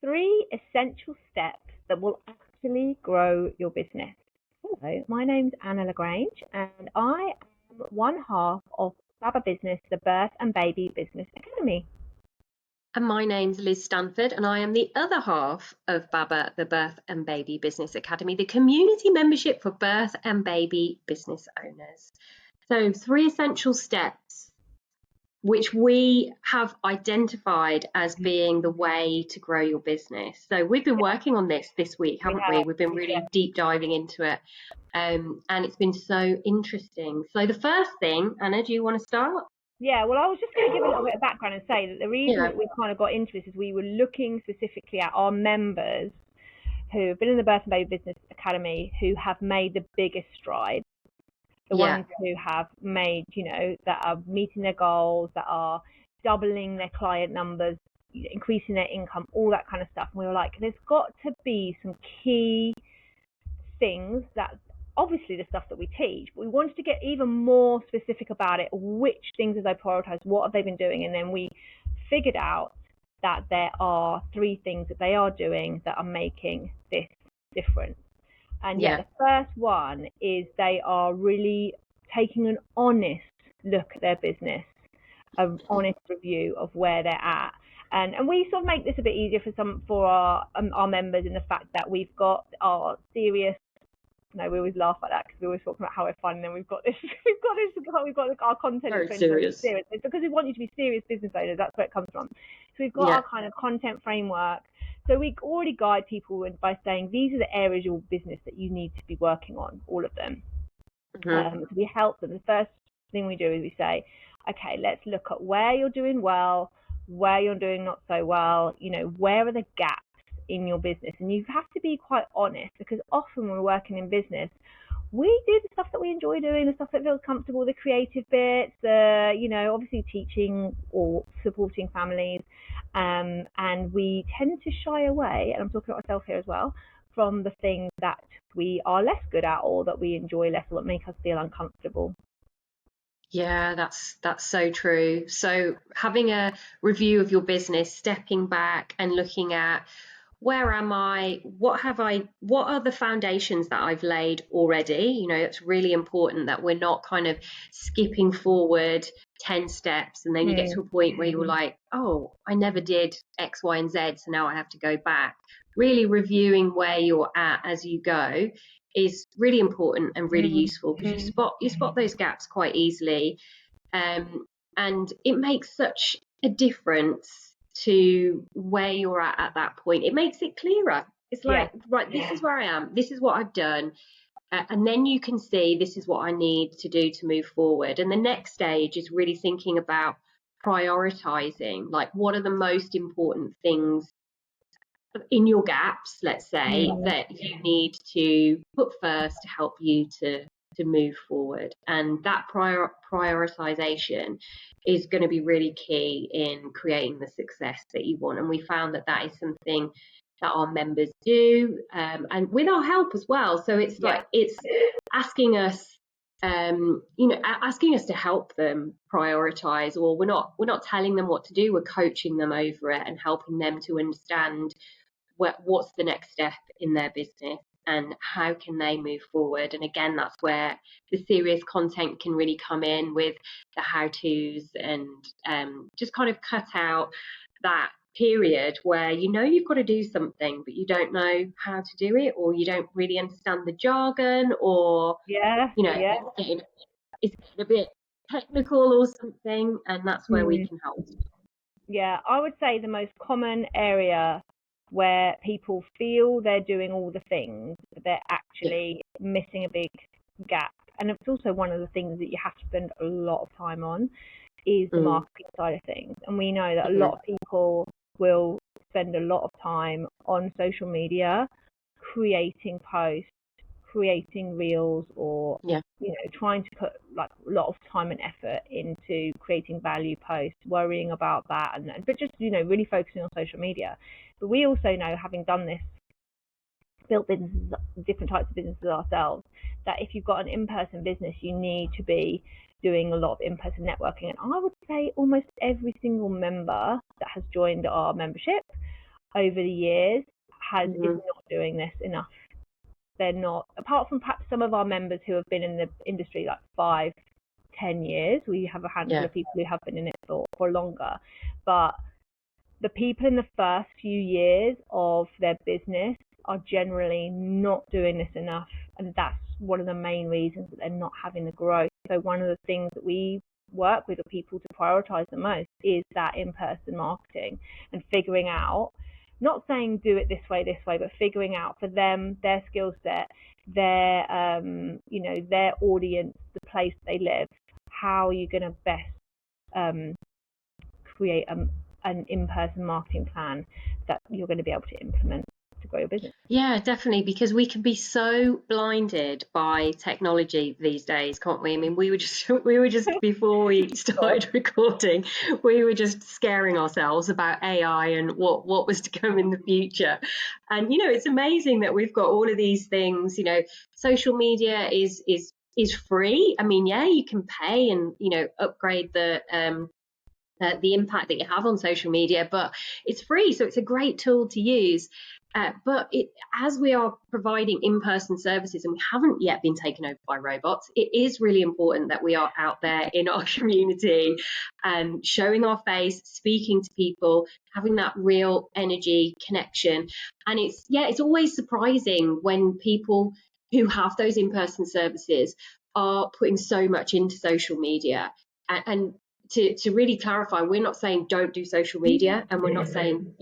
3 essential steps that will actually grow your business. Hello, my name's Anna LaGrange and I am one half of Baba Business, the Birth and Baby Business Academy. And my name's Liz Stanford, and I am the other half of BABA, the Birth and Baby Business Academy, the community membership for birth and baby business owners. So 3 essential steps which we have identified as being the way to grow your business. So we've been working on this week, haven't we? We've been really deep diving into it, and it's been so interesting. So the first thing, Anna, do you want to start? Yeah, well, I was just going to give a little bit of background and say that the reason that we kind of got into this is we were looking specifically at our members who have been in the Birth and Baby Business Academy who have made the biggest strides. The ones who have made, that are meeting their goals, that are doubling their client numbers, increasing their income, all that kind of stuff. And we were like, there's got to be some key things that, obviously the stuff that we teach, but we wanted to get even more specific about it. Which things have they prioritized? What have they been doing? And then we figured out that there are 3 things that they are doing that are making this difference. And the first one is they are really taking an honest look at their business, an honest review of where they're at. And we sort of make this a bit easier for our members in the fact that we've got our serious, we always laugh at that because we always talk about how we're fun, and then we've got our content very is serious. It's because we want you to be serious business owners. That's where it comes from. So we've got our kind of content framework. So we already guide people by saying these are the areas of your business that you need to be working on, all of them. So we help them. The first thing we do is we say, okay, let's look at where you're doing well, where you're doing not so well, where are the gaps in your business. And you have to be quite honest, because often when we're working in business, we do the stuff that we enjoy doing, the stuff that feels comfortable, the creative bits, obviously teaching or supporting families. And we tend to shy away, and I'm talking about myself here as well, from the things that we are less good at or that we enjoy less or that make us feel uncomfortable. Yeah, that's so true. So having a review of your business, stepping back and looking at, where am I? What are the foundations that I've laid already? It's really important that we're not kind of skipping forward 10 steps and then you get to a point where you're like, oh, I never did X, Y, and Z, so now I have to go back. Really reviewing where you're at as you go is really important and really useful, because you spot those gaps quite easily, and it makes such a difference to where you're at that point. It makes it clearer. It's like, right, this is where I am, this is what I've done, and then you can see this is what I need to do to move forward. And the next stage is really thinking about prioritizing, like what are the most important things in your gaps, let's say, that you need to put first to help you to move forward. And that prioritization is going to be really key in creating the success that you want. And we found that is something that our members do, and with our help as well. So it's like, it's asking us, asking us to help them prioritize, or we're not telling them what to do, we're coaching them over it and helping them to understand what's the next step in their business and how can they move forward. And again, that's where the serious content can really come in, with the how-tos, and just kind of cut out that period where you've got to do something but you don't know how to do it, or you don't really understand the jargon, or it's a bit technical or something, and that's where we can help. Yeah, I would say the most common area where people feel they're doing all the things, but they're actually missing a big gap. And it's also one of the things that you have to spend a lot of time on, is the marketing side of things. And we know that a lot of people will spend a lot of time on social media creating posts, creating reels, or trying to put like a lot of time and effort into creating value posts, worrying about that, but just really focusing on social media. But we also know, having done this, built businesses, different types of businesses ourselves, that if you've got an in-person business, you need to be doing a lot of in-person networking. And I would say almost every single member that has joined our membership over the years is not doing this enough. They're not, apart from perhaps some of our members who have been in the industry like 5-10 years. We have a handful of people who have been in it for longer, but the people in the first few years of their business are generally not doing this enough, and that's one of the main reasons that they're not having the growth. So one of the things that we work with people to prioritize the most is that in-person marketing, and figuring out, not saying do it this way, but figuring out for them, their skill set, their their audience, the place they live, how are you going to best create an in-person marketing plan that you're going to be able to implement to grow your business. Yeah, definitely, because we can be so blinded by technology these days, can't we? I mean, we were just before we started recording, we were just scaring ourselves about AI and what was to come in the future. And it's amazing that we've got all of these things. Social media is free. I mean, yeah, you can pay and upgrade the impact that you have on social media, but it's free, so it's a great tool to use. But as we are providing in-person services and we haven't yet been taken over by robots, it is really important that we are out there in our community and showing our face, speaking to people, having that real energy connection. And it's always surprising when people who have those in-person services are putting so much into social media. And to really clarify, we're not saying don't do social media, and we're not saying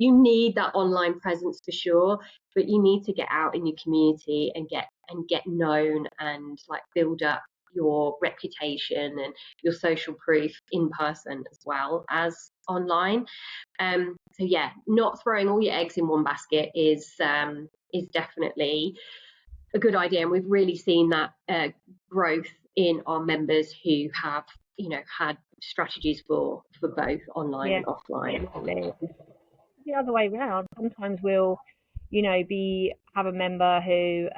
you need that online presence for sure, but you need to get out in your community and get known and like build up your reputation and your social proof in person as well as online. So yeah, not throwing all your eggs in one basket is definitely a good idea, and we've really seen that growth in our members who have had strategies for both online and offline. The other way around, sometimes we'll have a member who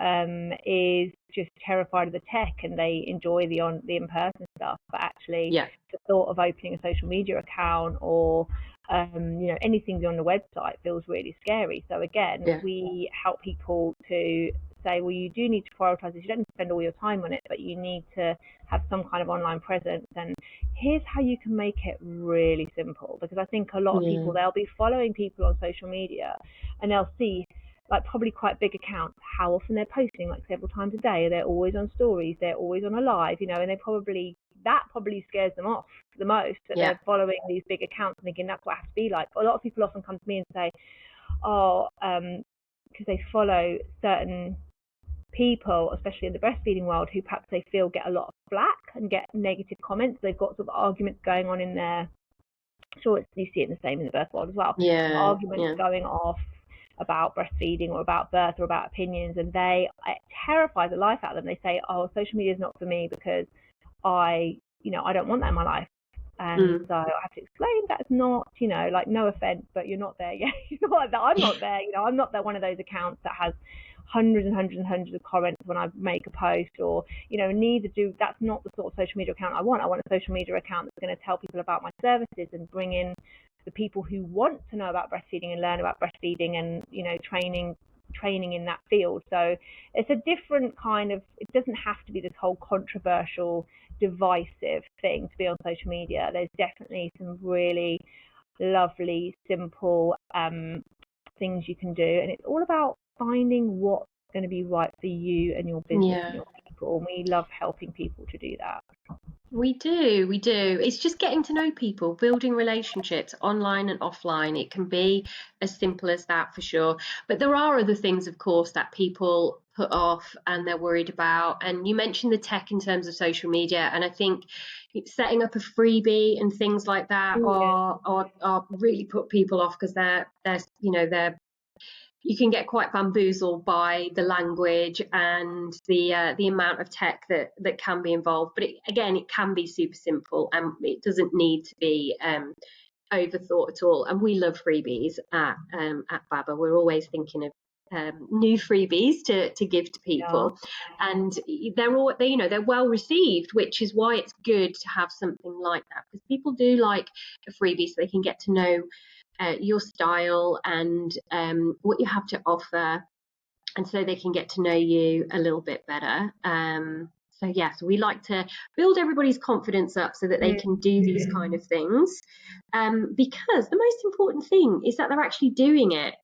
is just terrified of the tech and they enjoy the in-person stuff, but actually the thought of opening a social media account or anything on the website feels really scary. So again, we help people to say, well, you do need to prioritize this. You don't need to spend all your time on it, but you need to have some kind of online presence. And here's how you can make it really simple, because I think a lot of people, they'll be following people on social media and they'll see like probably quite big accounts, how often they're posting, like several times a day. They're always on stories, they're always on a live, and that probably scares them off the most, that they're following these big accounts and thinking that's what it has to be like. But a lot of people often come to me and say, because they follow certain people, especially in the breastfeeding world, who perhaps they feel get a lot of flack and get negative comments. They've got sort of arguments going on in there. Sure, you see it the same in the birth world as well. Arguments going off about breastfeeding or about birth or about opinions, and it terrifies the life out of them. They say, oh, social media is not for me because I don't want that in my life. And so I have to explain that's not, like, no offense, but you're not there yet. I'm not there. I'm not there, one of those accounts that has hundreds and hundreds and hundreds of comments when I make a post, or that's not the sort of social media account I want. I want a social media account that's going to tell people about my services and bring in the people who want to know about breastfeeding and learn about breastfeeding and training in that field. So it's a different kind of, it doesn't have to be this whole controversial, divisive thing to be on social media. There's definitely some really lovely, simple things you can do, and it's all about finding what's going to be right for you and your business and your people. And we love helping people to do that. We do. It's just getting to know people, building relationships online and offline. It can be as simple as that for sure. But there are other things, of course, that people put off and they're worried about. And you mentioned the tech in terms of social media, and I think setting up a freebie and things like that are really put people off, because they're you can get quite bamboozled by the language and the amount of tech that can be involved. But it can be super simple, and it doesn't need to be overthought at all. And we love freebies at Baba. We're always thinking of new freebies to give to people, and they're well received, which is why it's good to have something like that, because people do like a freebie so they can get to know your style and what you have to offer, and so they can get to know you a little bit better. So yes, we like to build everybody's confidence up so that they can do these kind of things, because the most important thing is that they're actually doing it.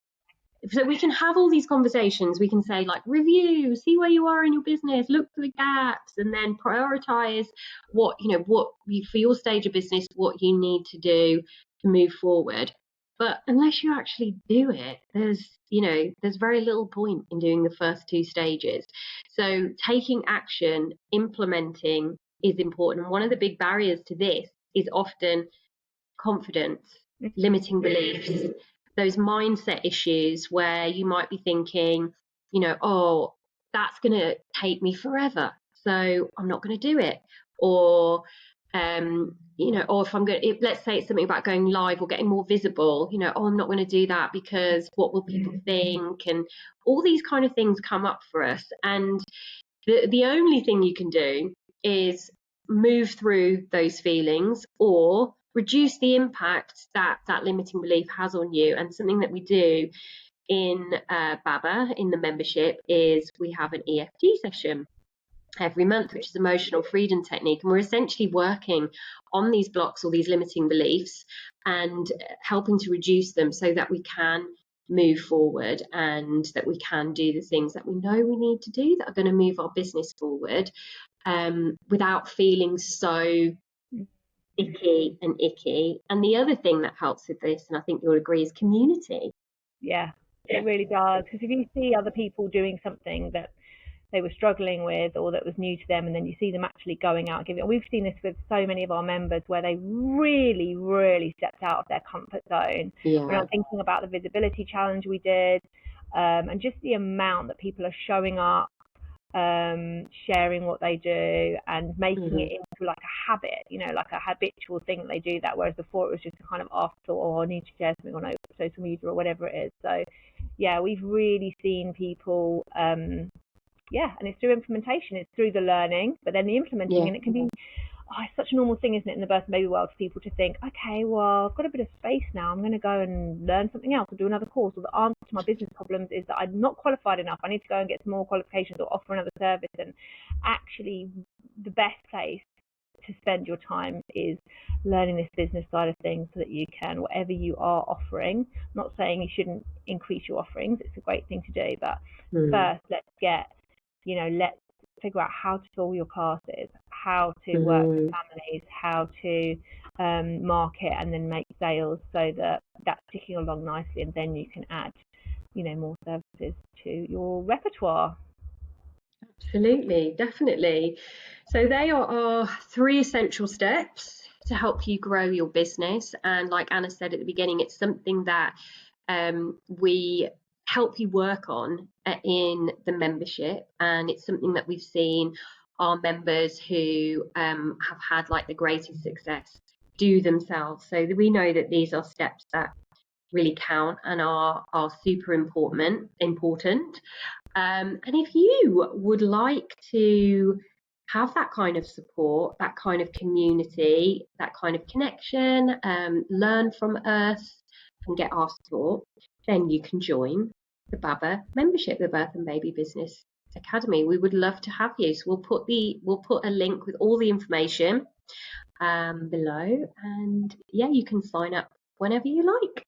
So we can have all these conversations. We can say, like, review, see where you are in your business, look for the gaps, and then prioritize what you, for your stage of business, what you need to do to move forward. But unless you actually do it, there's very little point in doing the first two stages. So taking action, implementing is important. And one of the big barriers to this is often confidence, limiting beliefs, those mindset issues where you might be thinking, oh, that's going to take me forever, so I'm not going to do it. Or, or if I'm going to, let's say it's something about going live or getting more visible, oh, I'm not going to do that because what will people think? And all these kind of things come up for us. And the only thing you can do is move through those feelings or reduce the impact that that limiting belief has on you. And something that we do in BABA, in the membership, is we have an EFT session every month, which is emotional freedom technique. And we're essentially working on these blocks or these limiting beliefs and helping to reduce them so that we can move forward and that we can do the things that we know we need to do that are going to move our business forward, without feeling so icky. And the other thing that helps with this, and I think you'll agree, is community. Yeah, it really does. Because if you see other people doing something that they were struggling with or that was new to them, and then you see them actually going out and giving it. We've seen this with so many of our members where they really, really stepped out of their comfort zone. Yeah. When I'm thinking about the visibility challenge we did, and just the amount that people are showing up, sharing what they do and making it into like a habit, like a habitual thing that they do that, whereas before it was just a kind of afterthought, or I need to share something on social media or whatever it is. So yeah, we've really seen people, and it's through implementation, it's through the learning, but then the implementing, and it can be, it's such a normal thing, isn't it, in the birth and baby world, for people to think, okay, well, I've got a bit of space now, I'm going to go and learn something else or do another course, or the answer to my business problems is that I'm not qualified enough, I need to go and get some more qualifications or offer another service. And actually the best place to spend your time is learning this business side of things, so that you can, whatever you are offering, not saying you shouldn't increase your offerings, it's a great thing to do, but first let's figure out how to fill your classes, how to work with families, how to market and then make sales, so that that's ticking along nicely, and then you can add more services to your repertoire. Absolutely, definitely. So they are our 3 essential steps to help you grow your business. And like Anna said at the beginning, it's something that we help you work on in the membership, and it's something that we've seen our members who have had like the greatest success do themselves. So we know that these are steps that really count and are super important. And if you would like to have that kind of support, that kind of community, that kind of connection, learn from us and get our support, then you can join the BABA membership, the Birth and Baby Business Academy. We would love to have you. So we'll put a link with all the information below, and you can sign up whenever you like.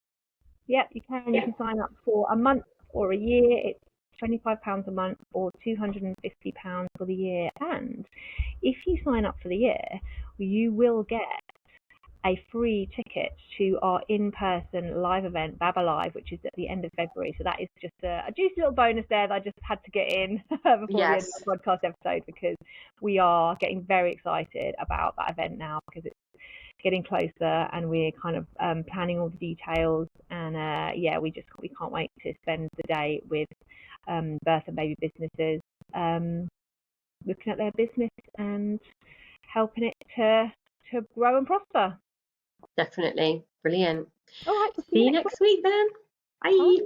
Yep, you can. You can sign up for a month or a year. It's £25 a month or £250 for the year. And if you sign up for the year, you will get a free ticket to our in-person live event, BABA Live, which is at the end of February. So that is just a juicy little bonus there that I just had to get in before the end of the podcast episode, because we are getting very excited about that event now, because it's getting closer and we're kind of planning all the details. And we can't wait to spend the day with birth and baby businesses, looking at their business and helping it to grow and prosper. Definitely. Brilliant. All right, See you next week then. Bye.